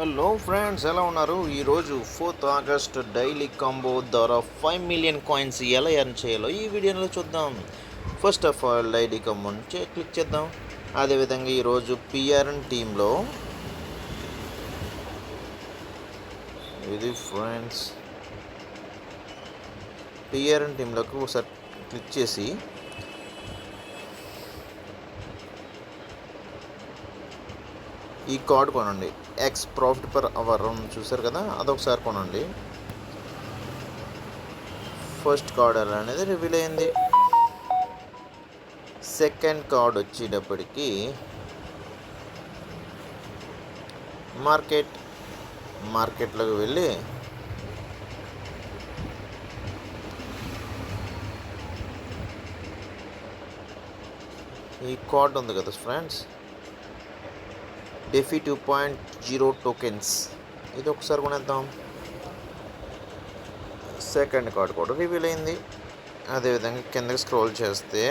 Hello friends, ఎలా ఉన్నారు? ఈరోజు 4th ఆగస్ట్ డైలీ కాంబో ద్వారా 5 మిలియన్ కాయిన్స్ ఎలా ఎర్న్ చేయాలో ఈ వీడియోలో చూద్దాం. ఫస్ట్ ఆఫ్ ఆల్ డైలీ కాంబోని క్లిక్ చేద్దాం. అదేవిధంగా ఈరోజు పిఆర్ఎన్ టీంలో ఇది ఫ్రెండ్స్ పిఆర్ఎన్ టీంలోకి ఒకసారి క్లిక్ చేసి ఈ కార్డ్ కొనండి. ఎక్స్ ప్రాఫిట్ పర్ అవర్ చూసారు కదా, అదొకసారి కొనండి. ఫస్ట్ కార్డ్ అనేది రివీల్ అయింది. సెకండ్ కార్డ్ వచ్చేటప్పటికి మార్కెట్లోకి వెళ్ళి ఈ కార్డ్ ఉంది కదా ఫ్రెండ్స్, డెఫీ 2.0 టోకెన్స్, ఇది ఒకసారి కొనేద్దాం. సెకండ్ కార్డ్ కూడా రివీల్ అయింది. అదేవిధంగా కిందకి స్క్రోల్ చేస్తే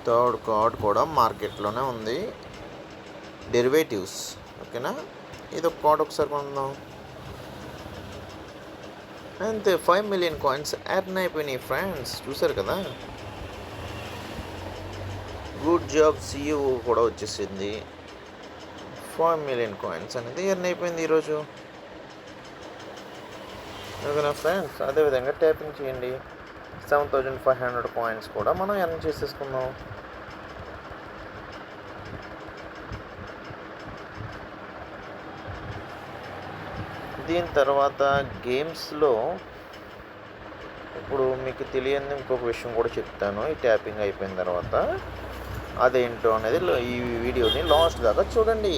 థర్డ్ కార్డ్ కూడా మార్కెట్లోనే ఉంది, డెరివేటివ్స్. ఓకేనా, ఇది ఒక కార్డ్ ఒకసారి కొందాం. అంతే, 5 మిలియన్ కాయిన్స్ ఎర్న్ అయిపోయినాయి ఫ్రెండ్స్. చూసారు కదా, గుడ్ జాబ్, CEO కూడా వచ్చేసింది. 5 మిలియన్ కాయిన్స్ అనేది ఎర్న్ అయిపోయింది ఈరోజు. ఓకేనా ఫ్రెండ్స్, అదేవిధంగా ట్యాపింగ్ చేయండి. 7,500 కాయిన్స్ కూడా మనం ఎర్న్ చేసేసుకున్నాం. దీని తర్వాత గేమ్స్లో ఇప్పుడు మీకు తెలియని ఇంకొక విషయం కూడా చెప్తాను ఈ ట్యాపింగ్ అయిపోయిన తర్వాత. అదేంటో అనేది ఈ వీడియోని లాస్ట్ దాకా చూడండి.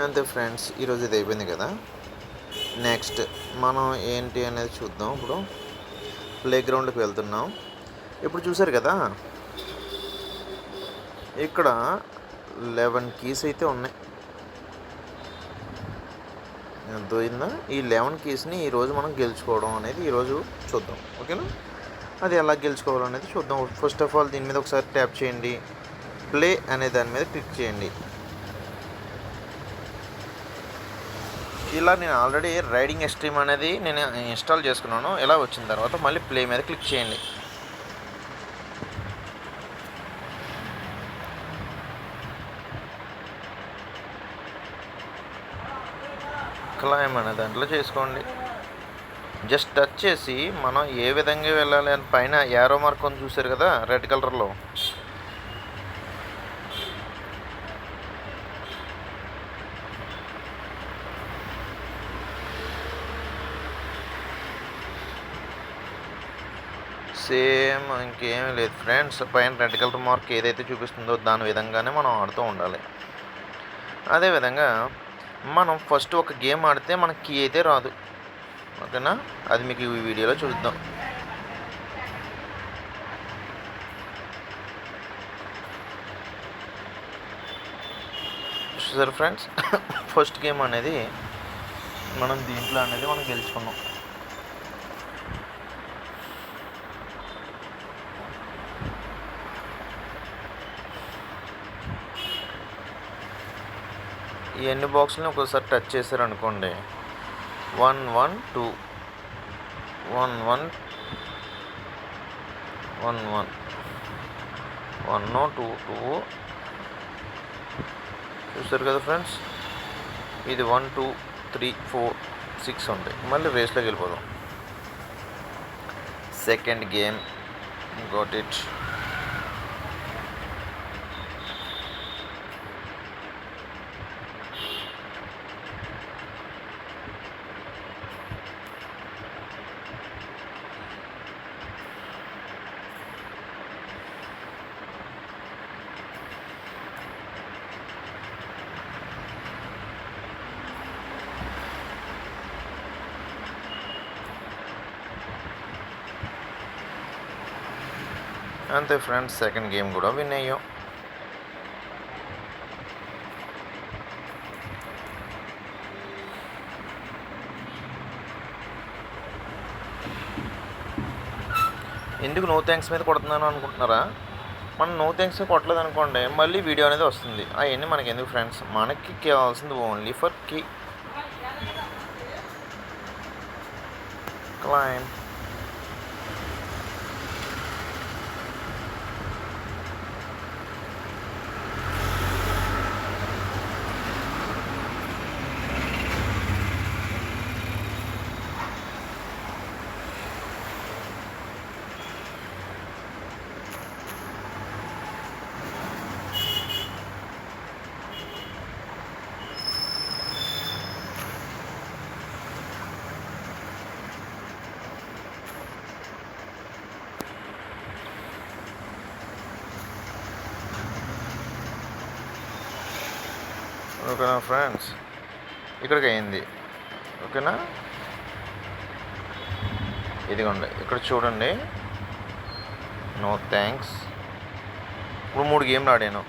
అంతే ఫ్రెండ్స్, ఈరోజు ఇది అయిపోయింది కదా. నెక్స్ట్ మనం ఏంటి అనేది చూద్దాం. ఇప్పుడు ప్లే గ్రౌండ్కి వెళ్తున్నాం. ఇప్పుడు చూసారు కదా, ఇక్కడ 11 కీస్ అయితే ఉన్నాయి. అర్థమైందా? ఈ 11 కీస్ని ఈరోజు మనం గెలుచుకోవడం అనేది ఈరోజు చూద్దాం. ఓకేనా, అది ఎలా గెలుచుకోవాలనేది చూద్దాం. ఫస్ట్ ఆఫ్ ఆల్ దీని మీద ఒకసారి ట్యాప్ చేయండి. ప్లే అనే దాని మీద క్లిక్ చేయండి. ఇలా నేను ఆల్రెడీ రైడింగ్ ఎక్స్ట్రీమ్ అనేది నేను ఇన్స్టాల్ చేసుకున్నాను. ఇలా వచ్చిన తర్వాత మళ్ళీ ప్లే మీద క్లిక్ చేయండి. క్లైమ్ అనే దాంట్లో చేసుకోండి. జస్ట్ టచ్ చేసి మనం ఏ విధంగా వెళ్ళాలి అని పైన యారో మార్క్ అని చూసారు కదా రెడ్ కలర్లో, సేమ్ ఇంకేమీ లేదు ఫ్రెండ్స్. పైన రెడ్ కలర్ మార్క్ ఏదైతే చూపిస్తుందో దాని విధంగానే మనం ఆడుతూ ఉండాలి. అదేవిధంగా మనం ఫస్ట్ ఒక గేమ్ ఆడితే మనకి కీ అయితే రాదు. ఓకేనా, అది మీకు ఈ వీడియోలో చూద్దాం. చూసారు ఫ్రెండ్స్, ఫస్ట్ గేమ్ అనేది మనం దీంట్లో అనేది మనం గెలుచుకున్నాం. ఈ అన్ని బాక్సులని ఒకసారి టచ్ చేశారనుకోండి, 1 1 2 1 1 1 1 1 2 2 చూస్తారు కదా ఫ్రెండ్స్, ఇది 1 2 3 4 6 ఉంటాయి. మళ్ళీ రేస్లోకి వెళ్ళిపోదాం. Second game got it. అంతే ఫ్రెండ్స్, సెకండ్ గేమ్ కూడా విన్ అయ్యాం. ఎందుకు నో థ్యాంక్స్ మీద కొడుతున్నాను అనుకుంటున్నారా? మనం నో థ్యాంక్స్ కొట్టలేదు అనుకోండి, మళ్ళీ వీడియో అనేది వస్తుంది. అవన్నీ మనకి ఎందుకు ఫ్రెండ్స్, మనకి కావాల్సింది ఓన్లీ ఫర్ కీ క్లైమ్. ఓకేనా ఫ్రెండ్స్, ఇక్కడికి అయింది. ఓకేనా, ఇదిగోండి ఇక్కడ చూడండి, నో థ్యాంక్స్. ఇప్పుడు 3 గేమ్లు ఆడాను.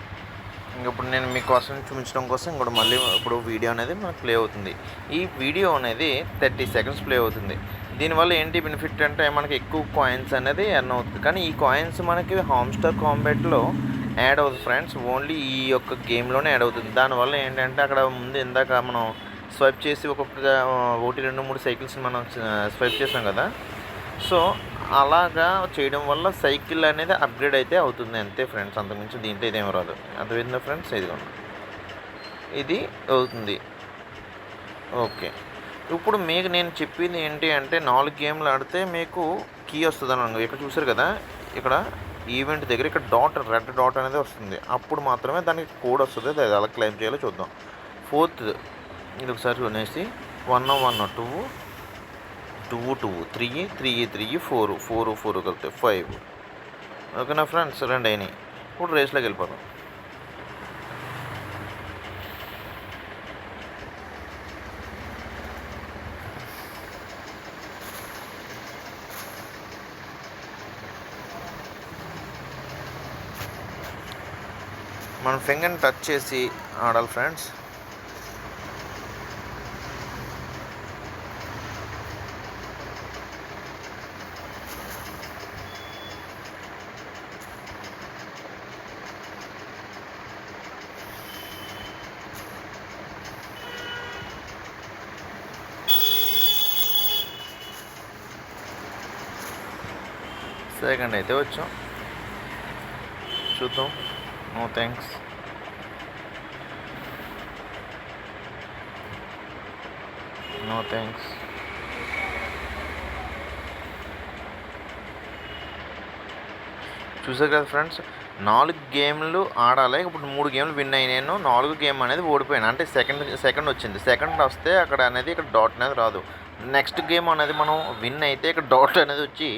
ఇప్పుడు నేను మీకోసం చూపించడం కోసం ఇంకోటి మళ్ళీ ఇప్పుడు వీడియో అనేది మనకు ప్లే అవుతుంది. ఈ వీడియో అనేది 30 సెకండ్స్ ప్లే అవుతుంది. దీనివల్ల ఏంటి బెనిఫిట్ అంటే మనకి ఎక్కువ కాయిన్స్ అనేది ఎర్న్ అవుతుంది. కానీ ఈ కాయిన్స్ మనకి హామ్స్టర్ కాంబాట్లో యాడ్ అవుతుంది ఫ్రెండ్స్, ఓన్లీ ఈ యొక్క గేమ్లోనే యాడ్ అవుతుంది. దానివల్ల ఏంటంటే అక్కడ ముందు ఇందాక మనం స్వైప్ చేసి ఒక్కొక్క 1, 2, 3 సైకిల్స్ మనం స్వైప్ చేసాం కదా, సో అలాగా చేయడం వల్ల సైకిల్ అనేది అప్గ్రేడ్ అయితే అవుతుంది అంతే ఫ్రెండ్స్, అంతకుమించి దీంట్లో ఇదేమి రాదు. అర్థమైందా ఫ్రెండ్స్? ఇది అవుతుంది. ఓకే, ఇప్పుడు మీకు నేను చెప్పింది ఏంటి అంటే 4 గేమ్లు ఆడితే మీకు కీ వస్తుంది అని. ఇక్కడ చూసారు కదా, ఇక్కడ ఈవెంట్ దగ్గర ఇక్కడ రెడ్ డాట్ అనేది వస్తుంది. అప్పుడు మాత్రమే దానికి కోడ్ వస్తుంది. అది ఎలా క్లెయిమ్ చేయాలో చూద్దాం. 4th ఇది ఒకసారి కొనేసి 1, 1, 2, 2, 2, 3, 3, 3, 4, 4, 4 కలిపితే 5. ఓకేనా ఫ్రెండ్స్, 2 అయినాయి. ఇప్పుడు రేస్లోకి వెళ్ళిపోతాం. మనం ఫింగర్ని టచ్ చేసి ఆడాలి ఫ్రెండ్స్. సెకండ్ అయితే వచ్చాం, చూద్దాం. No thanks. No thanks. చూసారు కదా ఫ్రెండ్స్, 4 గేమ్లు ఆడాలి. ఇప్పుడు 3 గేమ్లు విన్ అయినాను, 4 గేమ్ అనేది ఓడిపోయాను. అంటే సెకండ్ వచ్చింది. సెకండ్ వస్తే అక్కడ అనేది ఇక్కడ డాట్ అనేది రాదు. నెక్స్ట్ గేమ్ అనేది మనం విన్ అయితే ఇక్కడ డాట్ అనేది వచ్చి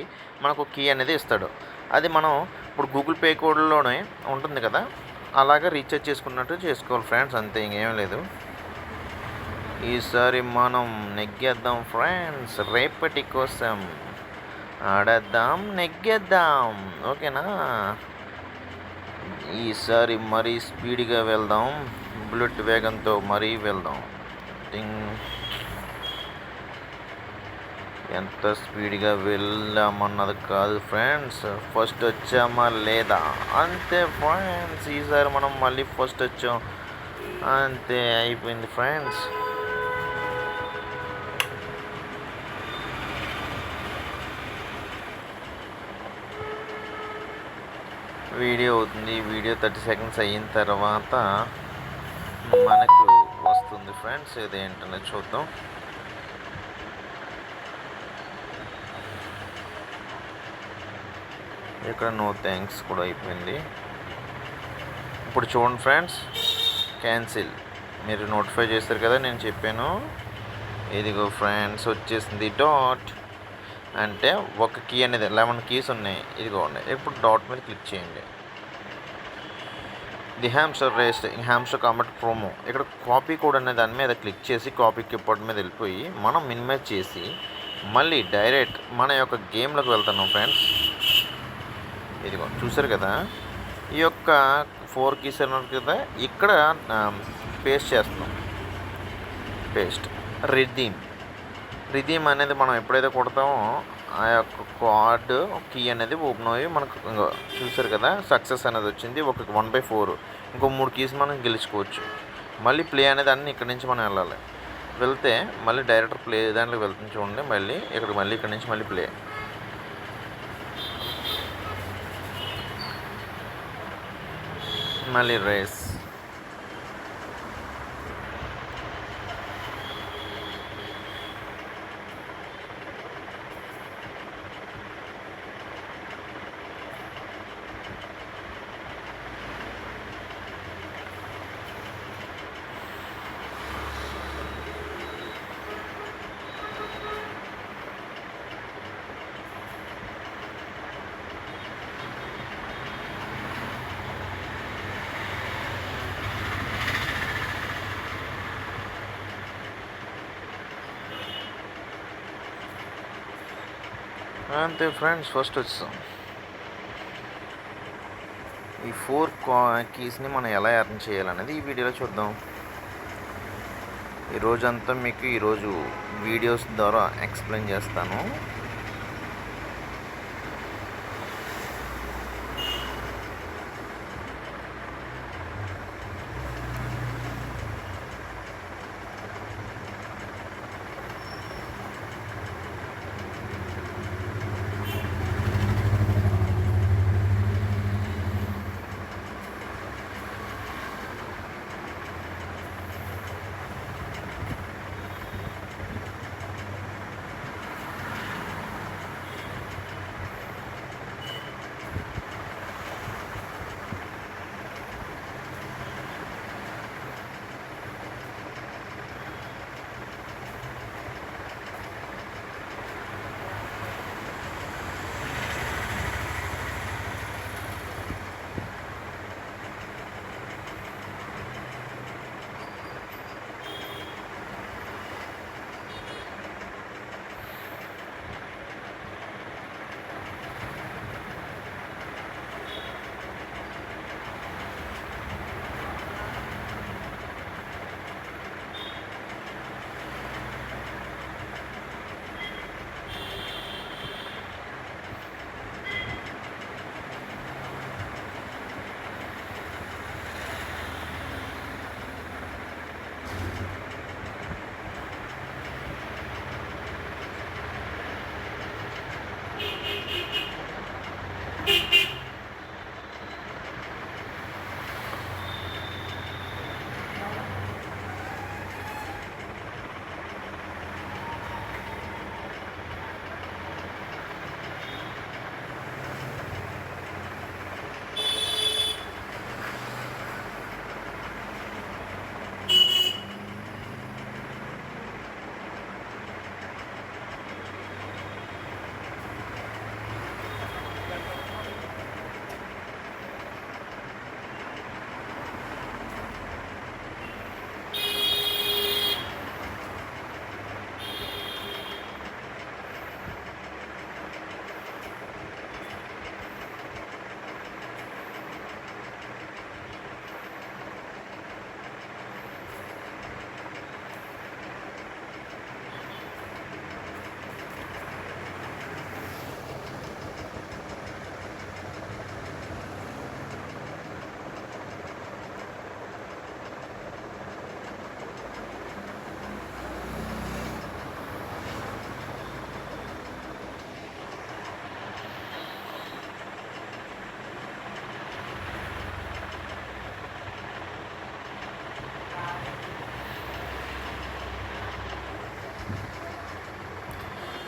మనకు కీ అనేది ఇస్తాడు. అది మనం ఇప్పుడు గూగుల్ పే కోడ్లోనే ఉంటుంది కదా, అలాగే రీఛార్జ్ చేసుకున్నట్టు చేసుకోవాలి ఫ్రెండ్స్, అంతే, ఇంకేం లేదు. ఈసారి మనం నెగ్గేద్దాం ఫ్రెండ్స్, రేపటి కోసం ఆడేద్దాం, నెగ్గేద్దాం. ఓకేనా, ఈసారి మరీ స్పీడ్గా వెళ్దాం, బుల్లెట్ వేగంతో మరీ వెళ్దాం. ఎంత స్పీడ్గా వెళ్ళామన్నది కాదు ఫ్రెండ్స్, ఫస్ట్ వచ్చామా లేదా అంతే ఫ్రెండ్స్. ఈసారి మనం మళ్ళీ ఫస్ట్ వచ్చాం, అంతే, అయిపోయింది ఫ్రెండ్స్. వీడియో అవుతుంది. వీడియో 30 సెకండ్స్ అయిన తర్వాత మనకు వస్తుంది ఫ్రెండ్స్. ఇదేంటనే చూద్దాం. ఇక్కడ నో థ్యాంక్స్ కూడా అయిపోయింది. ఇప్పుడు చూడండి ఫ్రెండ్స్, క్యాన్సిల్ మీరు నోటిఫై చేస్తారు కదా, నేను చెప్పాను. ఇదిగో ఫ్రెండ్స్ వచ్చేసింది డాట్. అంటే ఒక కీ అనేది 11 కీస్ ఉన్నాయి, ఇదిగోండి. ఇప్పుడు డాట్ మీద క్లిక్ చేయండి. The hamster race hamster Kombat promo. ఇక్కడ కాపీ కోడ్ అనే దాని మీద క్లిక్ చేసి కాపీ కీబోర్డ్ మీద వెళ్ళిపోయి మనం మినిమైజ్ చేసి మళ్ళీ డైరెక్ట్ మన యొక్క గేమ్లోకి వెళ్తున్నాం ఫ్రెండ్స్. ఇదిగో చూసారు కదా, ఈ యొక్క 4 కీస్ అన్నారు కదా, ఇక్కడ పేస్ట్ చేస్తున్నాం. పేస్ట్ రిథీమ్ అనేది మనం ఎప్పుడైతే కొడతామో ఆ యొక్క కార్డు కీ అనేది ఓపెన్ అయ్యి మనకు చూసారు కదా, సక్సెస్ అనేది వచ్చింది. ఒక 1/4 ఇంకో 3 కీస్ మనం గెలుచుకోవచ్చు. మళ్ళీ ప్లే అనేది అన్నీ ఇక్కడ నుంచి మనం వెళ్ళాలి. వెళ్తే మళ్ళీ డైరెక్ట్ ప్లే దాంట్లోకి వెళ్తుంది చూడండి. మళ్ళీ ఇక్కడ నుంచి మళ్ళీ ప్లే. మళ్ళీ రేస్. అంతే ఫ్రెండ్స్, ఫస్ట్ వచ్చాం. ఈ 4 కీస్ని మనం ఎలా ఎర్న్ చేయాలనేది ఈ వీడియోలో చూద్దాం. ఈరోజంతా మీకు ఈరోజు వీడియోస్ ద్వారా ఎక్స్ప్లెయిన్ చేస్తాను.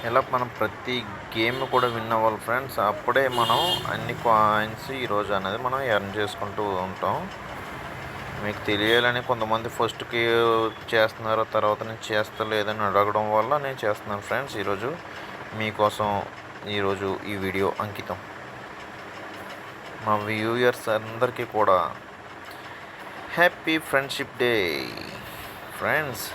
ఇలా మనం ప్రతి గేమ్ కూడా విన్ అవ్వాలి ఫ్రెండ్స్. అప్పుడే మనం అన్ని కాయిన్స్ ఈరోజు అనేది మనం ఎర్న్ చేసుకుంటూ ఉంటాం. మీకు తెలియాలని కొంతమంది ఫస్ట్కి చేస్తున్నారు, తర్వాత నుంచి చేస్తలేదని అడగడం వల్ల నేను చేస్తున్నాను ఫ్రెండ్స్. ఈరోజు మీకోసం ఈరోజు ఈ వీడియో అంకితం. మా వ్యూయర్స్ అందరికీ కూడా హ్యాపీ ఫ్రెండ్షిప్ డే ఫ్రెండ్స్.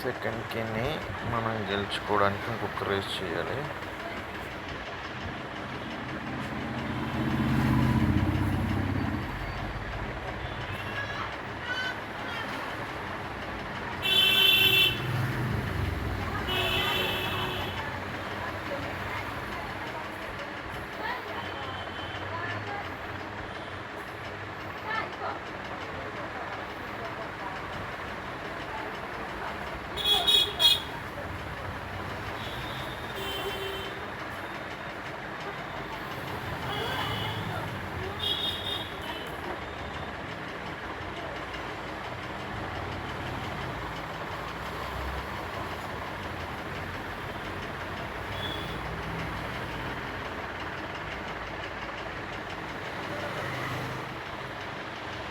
సెకండ్కి మనం గెలుచుకోవడానికి ఇంకొక రేస్ చేయాలి.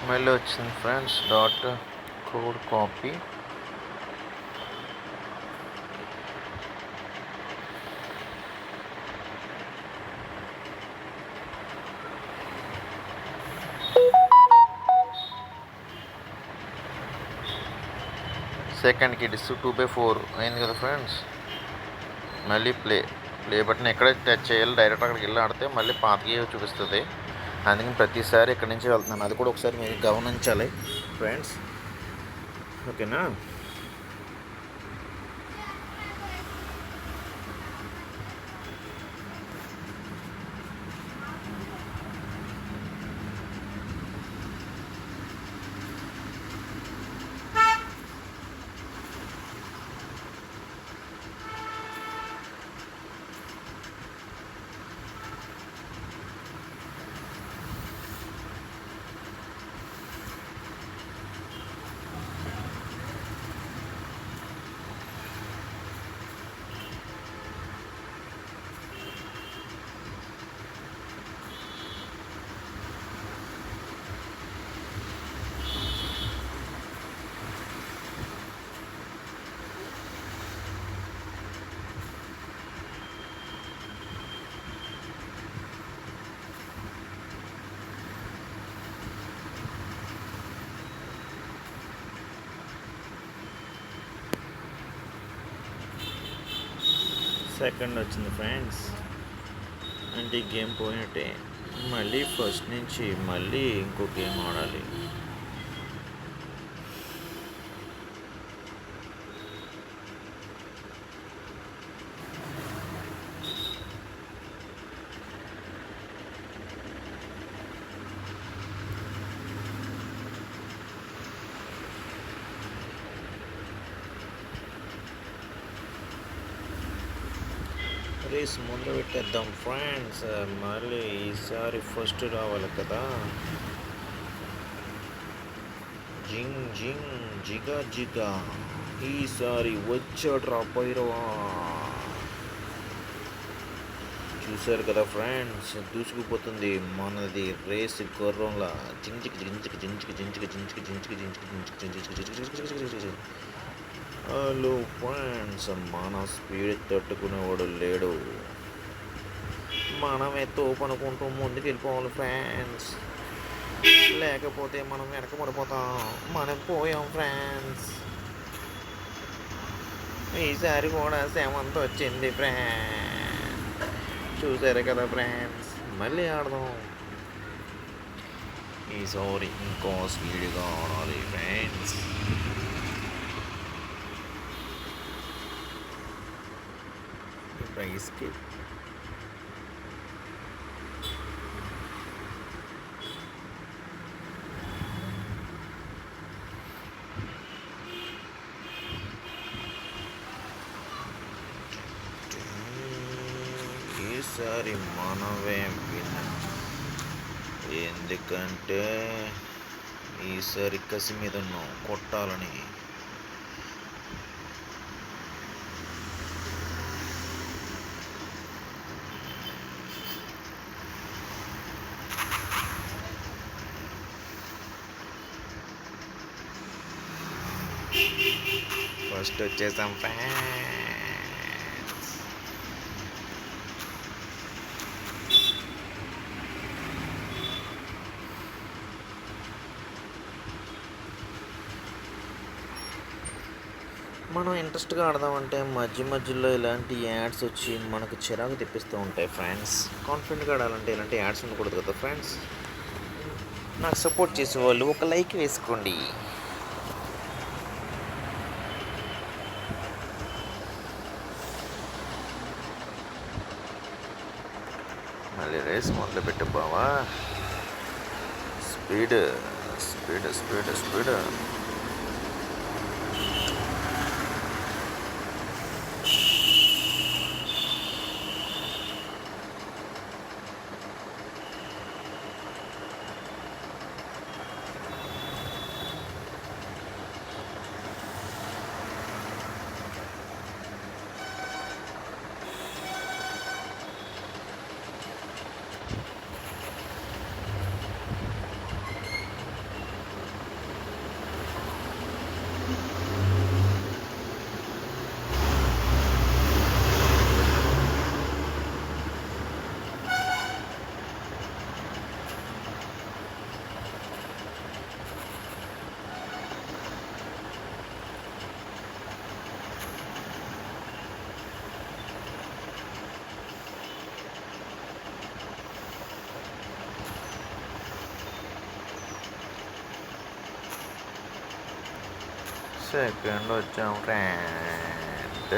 మళ్ళీ వచ్చింది ఫ్రెండ్స్ డాట్ కోడ్ కాపీ. సెకండ్కి డిస్ 2/4 అయింది కదా ఫ్రెండ్స్. మళ్ళీ ప్లే బటన్ ఎక్కడ టచ్ చేయాలి, డైరెక్ట్ అక్కడికి వెళ్ళి ఆడితే మళ్ళీ పాతకి చూపిస్తుంది. అందుకని ప్రతిసారి ఇక్కడి నుంచి వెళ్తున్నాను, అది కూడా ఒకసారి మీరు గమనించాలి ఫ్రెండ్స్. ఓకేనా? సెకండ్ వచ్చింది ఫ్రెండ్స్. అంటే ఈ గేమ్ పోయినట్టే. మళ్ళీ ఫస్ట్ నుంచి మళ్ళీ ఇంకో గేమ్ ఆడాలి. రేస్ ముందు పెట్టేద్దాం ఫ్రెండ్స్. మళ్ళీ ఈసారి ఫస్ట్ రావాలి కదా. జింగ్ జింగ్ జిగా జిగా ఈసారి వచ్చాడు భైరవా. చూశారు కదా ఫ్రెండ్స్, దూసుకుపోతుంది మనది రేస్ గుర్రంలా. జింజికి జింజికి జింజికి జింజికి జింజికి జింజికి జింజికి జింజికి జింజికి. హలో ఫ్రెండ్స్, మన స్పీడ్ తట్టుకునేవాడు లేడు. మనమే తోపనుకుంటూ ముందుకు వెళ్ళిపోవాలి ఫ్రెండ్స్. లేకపోతే మనం వెనకబడిపోతాం. మనం పోయాం ఫ్రెండ్స్. ఈసారి కూడా సెవెంత్ వచ్చింది ఫ్రెండ్స్. చూసారు కదా ఫ్రెండ్స్, మళ్ళీ ఆడదాం. ఈసారి ఇంకో స్పీడ్గా ఆడాలి ఫ్రెండ్స్. ప్రైస్కి ఈసారి మనమే విన్. ఎందుకంటే ఈసారి కసి మీద ఉన్నాం కొట్టాలని. ఫస్ట్ వచ్చేసాం ఫ్రెండ్స్. మనం ఇంట్రెస్ట్గా ఆడదామంటే మధ్య మధ్యలో ఇలాంటి యాడ్స్ వచ్చి మనకు చిరాకు తెప్పిస్తూ ఉంటాయి ఫ్రెండ్స్. కాన్ఫిడెంట్గా ఆడాలంటే ఇలాంటి యాడ్స్ ఉండకూడదు కదా ఫ్రెండ్స్. నాకు సపోర్ట్ చేసేవాళ్ళు ఒక లైక్ వేసుకోండి. మళ్ళీ రేస్ మొదలుపెట్టు బావా. Speed speed speed speed. Second వచ్చాం ఫ్రెండ్.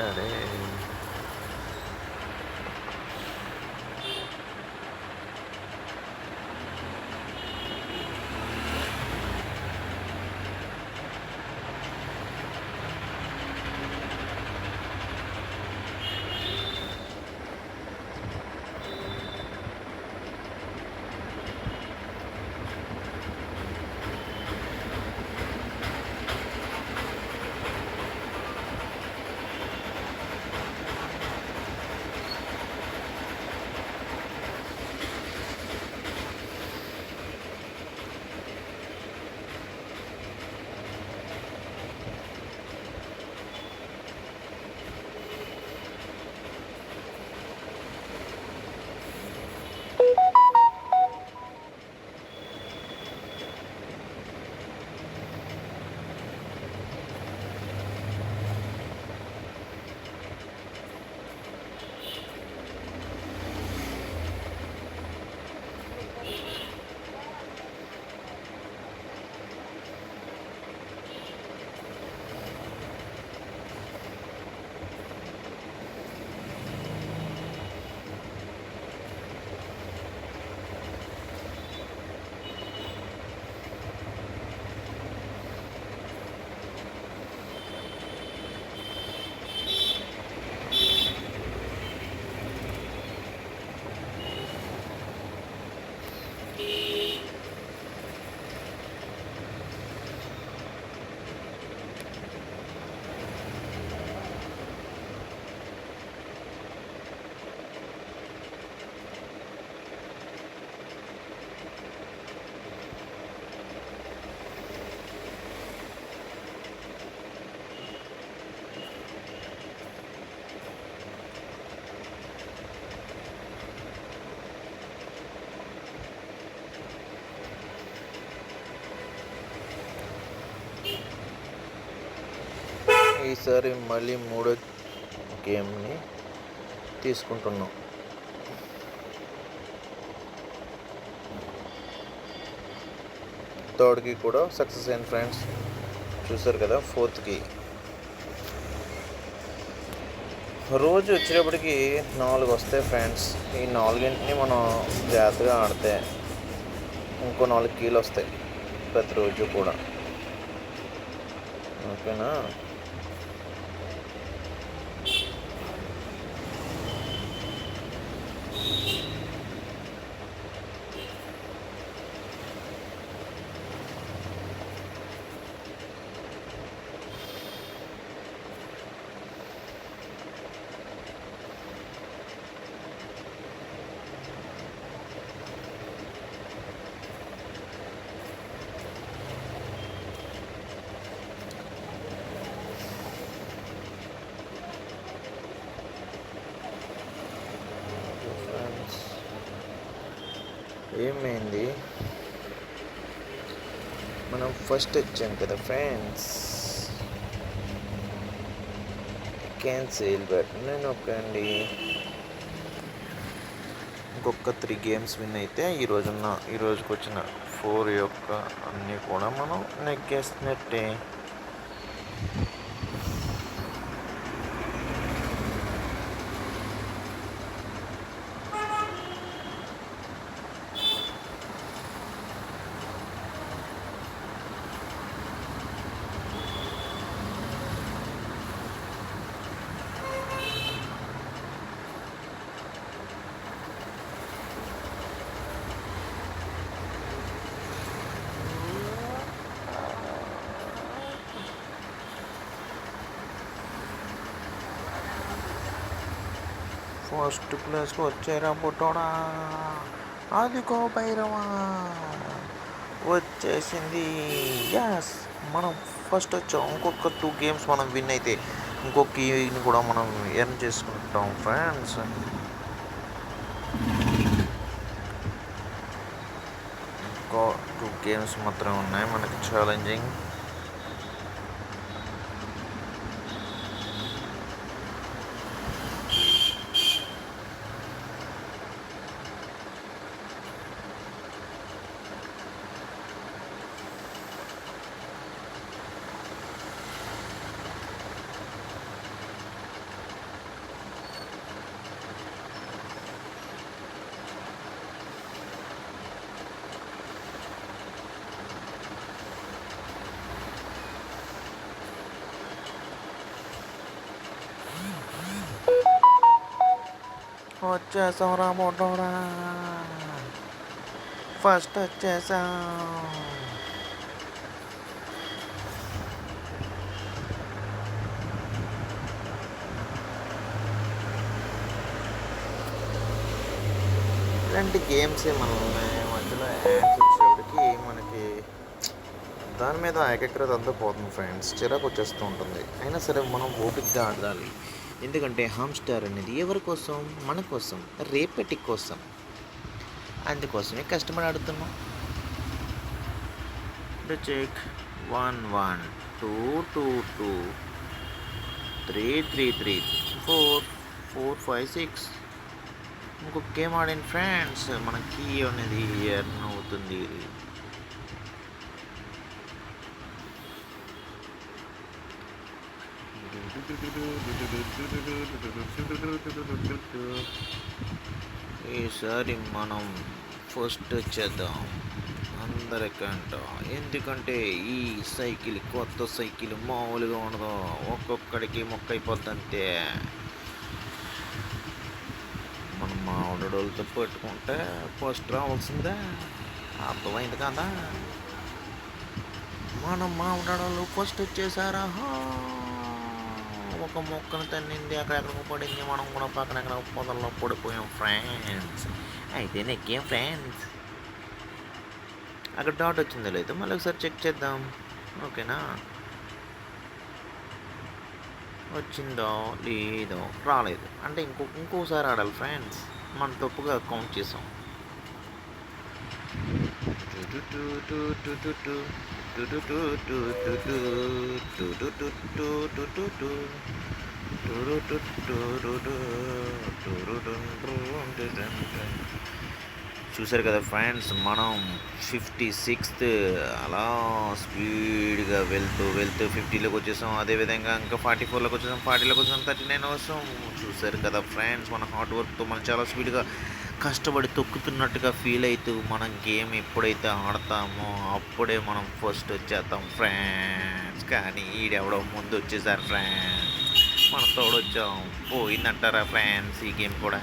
ఈసారి మళ్ళీ మూడో గేమ్ని తీసుకుంటున్నాం. థర్డ్కి కూడా సక్సెస్ అయింది ఫ్రెండ్స్, చూసారు కదా. ఫోర్త్కి రోజు వచ్చేటప్పటికి 4 వస్తాయి ఫ్రెండ్స్. ఈ 4ని మనం జాగ్రత్తగా ఆడితే ఇంకో 4 కీలు వస్తాయి ప్రతిరోజు కూడా, ఓకేనా. ఏమైంది, మనం ఫస్ట్ వచ్చాం కదా ఫ్రెండ్స్. క్యాన్సిల్ బటన్ నొక్కండి. ఇంకొక 3 గేమ్స్ విన్ అయితే ఈ రోజుకి వచ్చిన 4 యొక్క అన్నీ కూడా మనం నెగ్గేసినట్టే. ఫస్ట్ ప్లేస్కి వచ్చారా బుట్టోడా, అదిగో భైరవా వచ్చేసింది. ఎస్, మనం ఫస్ట్ వచ్చాం. ఇంకొక 2 గేమ్స్ మనం విన్ అయితే ఇంకొక కీని కూడా మనం ఎర్న్ చేసుకుంటాం ఫ్రెండ్స్. ఇంకో 2 గేమ్స్ మాత్రమే ఉన్నాయి మనకి ఛాలెంజింగ్. వచ్చేసాం రా బొడ్డోడా, ఫస్ట్ వచ్చేసాం. ఇలాంటి గేమ్స్ మనల్ని మధ్యలో యాడ్స్ వచ్చేటికి మనకి దాని మీద ఏకాగ్రత అంతా పోతుంది ఫ్రెండ్స్, చిరాకు వచ్చేస్తూ ఉంటుంది. అయినా సరే మనం ఓపికగా ఆడాలి. ఎందుకంటే హామ్స్టార్ అనేది ఎవరి కోసం, మన కోసం, రేపటి కోసం. అందుకోసమే కష్టపడి ఆడుతున్నాం. చెక్ 1 1 2 2 2 3 3 3 4 4 5 6. ఇంకొక గేమ్ ఆడండి ఫ్రెండ్స్, మనకి అనేది ఎర్న్ అవుతుంది. ఈసారి మనం ఫస్ట్ వచ్చేద్దాం అందరికంట. ఎందుకంటే ఈ సైకిల్, కొత్త సైకిల్ మామూలుగా ఉండదు, ఒక్కొక్కడికి మొక్కైపోద్ది అంతే. మనం మామిడోళ్ళతో పెట్టుకుంటే ఫస్ట్ రావాల్సిందే, అర్థమైంది కదా. మనం మామిడోళ్ళు ఫస్ట్ వచ్చేసారా, ఒక మొక్కను తన్నింది, అక్కడెక్కడికి పడింది, మనం కూడా పక్కన ఎక్కడ పొదల్లో పడిపోయాం ఫ్రెండ్స్. అయితే నెక్కేం ఫ్రెండ్స్, అక్కడ డాట్ వచ్చిందో లేదో మళ్ళీ ఒకసారి చెక్ చేద్దాం, ఓకేనా. వచ్చిందో లేదో, రాలేదు అంటే ఇంకోసారి ఆడాలి ఫ్రెండ్స్. మనం తప్పుగా కౌంట్ చేసాం. చూసారు కదా ఫ్రెండ్స్, మనం 56th అలా స్పీడ్గా వెళ్తూ వెళ్తూ 50లోకి వచ్చేసాం. అదేవిధంగా ఇంకా 44లోకి వచ్చేసాం, 40లోకి వచ్చేసాం, 39 వచ్చాం. చూసారు కదా ఫ్రెండ్స్, మన హార్డ్ వర్క్తో మనం చాలా స్పీడ్గా కష్టపడి తొక్కుతున్నట్టుగా ఫీల్ అవుతూ మనం గేమ్ ఎప్పుడైతే ఆడతామో అప్పుడే మనం ఫస్ట్ వచ్చేస్తాం ఫ్రెండ్స్. కానీ ఈడెవడో ముందు వచ్చేసారు ఫ్రెండ్స్, మన తోడొచ్చాం. పోయిందంటారా ఫ్రెండ్స్ ఈ గేమ్ కూడా?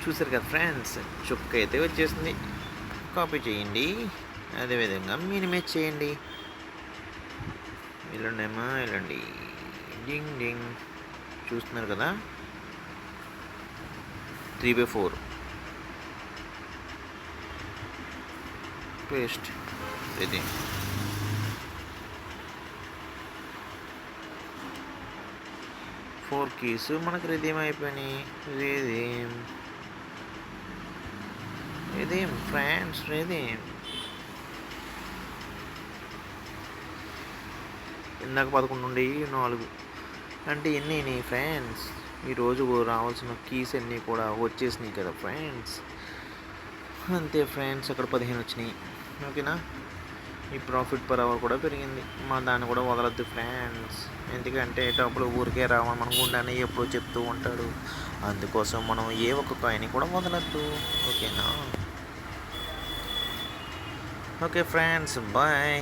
చూసారు కదా ఫ్రెండ్స్, చుక్క అయితే వచ్చేసింది. కాపీ చేయండి, అదేవిధంగా మినిమైజ్ చేయండి. వెళ్ళండేమో వెళ్ళండి. డింగ్ డింగ్, చూస్తున్నారు కదా 3/4 పేస్ట్. ఇది 4 కీస్ మనకు రిధీమ్ అయిపోయినాయి. రిధీమ్ ఫ్రెండ్స్, రిధీమ్. ఇందాక 11 నుండి 4 అంటే ఎన్ని ఫ్రెండ్స్? ఈరోజు రావాల్సిన కీస్ అన్నీ కూడా వచ్చేసినాయి కదా ఫ్రెండ్స్. అంతే ఫ్రెండ్స్, అక్కడ 15 వచ్చినాయి. ఓకేనా? ఈ ప్రాఫిట్ పర్ అవర్ కూడా పెరిగింది. దాన్ని కూడా వదలద్దు ఫ్రెండ్స్, ఎందుకంటే డబ్బులు ఊరికే రావని మనకు ఉండాలని ఎప్పుడూ చెప్తూ ఉంటాడు. అందుకోసం మనం ఏ ఒక్క కాయిన్ కూడా వదలద్దు. ఓకేనా? Okay friends, bye.